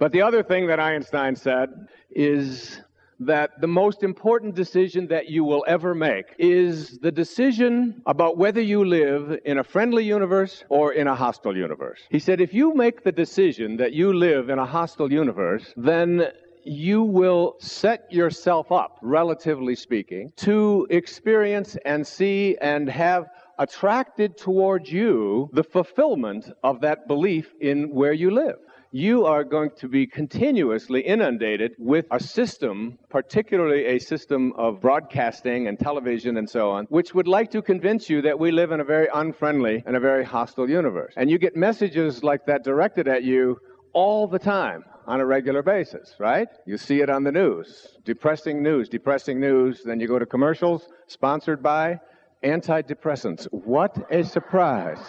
But the other thing that Einstein said is that the most important decision that you will ever make is the decision about whether you live in a friendly universe or in a hostile universe. He said, if you make the decision that you live in a hostile universe, then you will set yourself up, relatively speaking, to experience and see and have attracted towards you the fulfillment of that belief in where you live. You are going to be continuously inundated with a system, particularly a system of broadcasting and television and so on, which would like to convince you that we live in a very unfriendly and a very hostile universe. And you get messages like that directed at you all the time on a regular basis, right? You see it on the news. Depressing news. Then you go to commercials sponsored by antidepressants. What a surprise.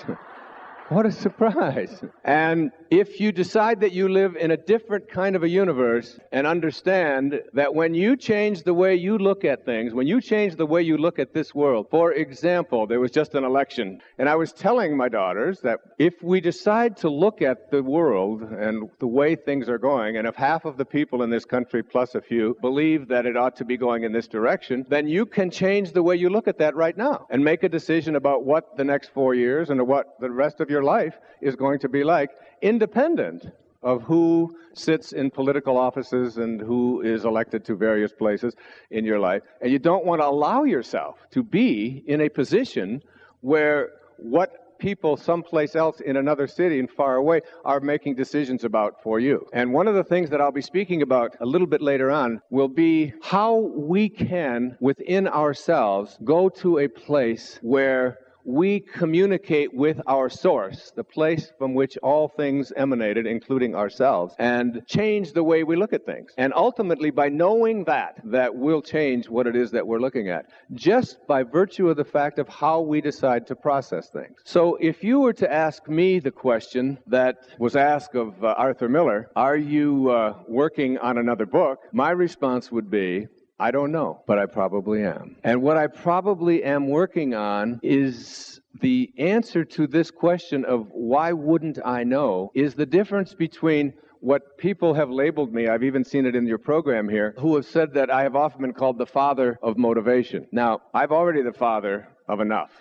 What a surprise. And if you decide that you live in a different kind of a universe and understand that when you change the way you look at things, when you change the way you look at this world, for example, there was just an election, and I was telling my daughters that if we decide to look at the world and the way things are going, and if half of the people in this country plus a few believe that it ought to be going in this direction, then you can change the way you look at that right now and make a decision about what the next 4 years and what the rest of your life is going to be like, independent of who sits in political offices and who is elected to various places in your life. And you don't want to allow yourself to be in a position where what people someplace else in another city and far away are making decisions about for you. And one of the things that I'll be speaking about a little bit later on will be how we can, within ourselves, go to a place where we communicate with our source, the place from which all things emanated, including ourselves, and change the way we look at things. And ultimately, by knowing that we'll change what it is that we're looking at, just by virtue of the fact of how we decide to process things. So if you were to ask me the question that was asked of Arthur Miller, are you working on another book? My response would be, I don't know, but I probably am. And what I probably am working on is the answer to this question of why wouldn't I know, is the difference between what people have labeled me, I've even seen it in your program here, who have said that I have often been called the father of motivation. Now, I'm already the father of enough.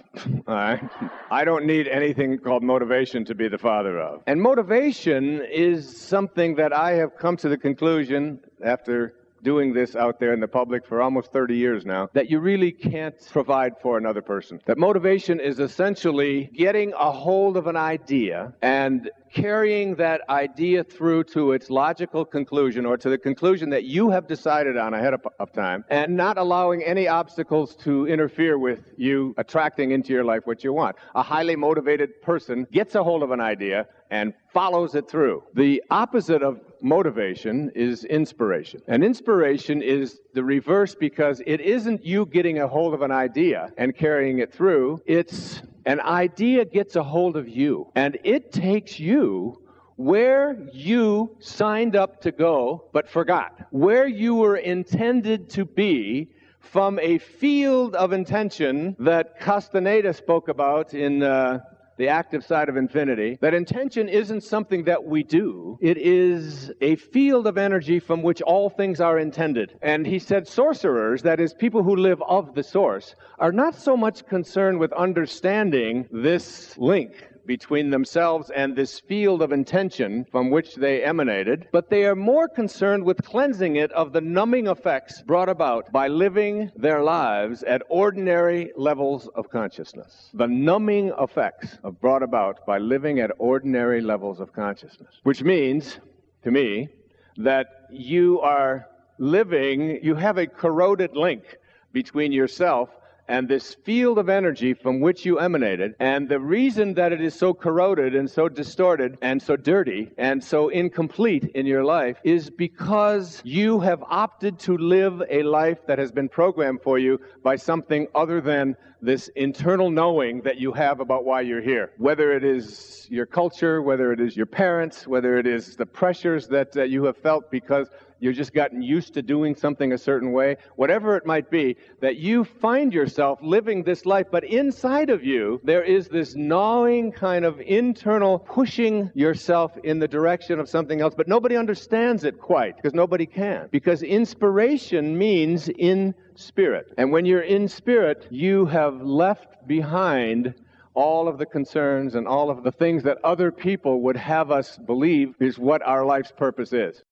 All right? I don't need anything called motivation to be the father of. And motivation is something that I have come to the conclusion, after doing this out there in the public for almost 30 years now, that you really can't provide for another person. That motivation is essentially getting a hold of an idea and carrying that idea through to its logical conclusion, or to the conclusion that you have decided on ahead of time, and not allowing any obstacles to interfere with you attracting into your life what you want. A highly motivated person gets a hold of an idea and follows it through. The opposite of motivation is inspiration. And inspiration is the reverse, because it isn't you getting a hold of an idea and carrying it through. It's an idea gets a hold of you, and it takes you where you signed up to go but forgot, where you were intended to be, from a field of intention that Castaneda spoke about in the active side of infinity. That intention isn't something that we do. It is a field of energy from which all things are intended. And he said sorcerers, that is, people who live of the source, are not so much concerned with understanding this link between themselves and this field of intention from which they emanated, but they are more concerned with cleansing it of the numbing effects brought about by living their lives at ordinary levels of consciousness. The numbing effects brought about by living at ordinary levels of consciousness. Which means, to me, that you are living, you have a corroded link between yourself and this field of energy from which you emanated. And the reason that it is so corroded and so distorted and so dirty and so incomplete in your life is because you have opted to live a life that has been programmed for you by something other than this internal knowing that you have about why you're here. Whether it is your culture, whether it is your parents, whether it is the pressures that you have felt because you've just gotten used to doing something a certain way, whatever it might be, that you find yourself living this life, but inside of you, there is this gnawing kind of internal pushing yourself in the direction of something else, but nobody understands it quite, because nobody can. Because inspiration means in spirit. And when you're in spirit, you have left behind all of the concerns and all of the things that other people would have us believe is what our life's purpose is.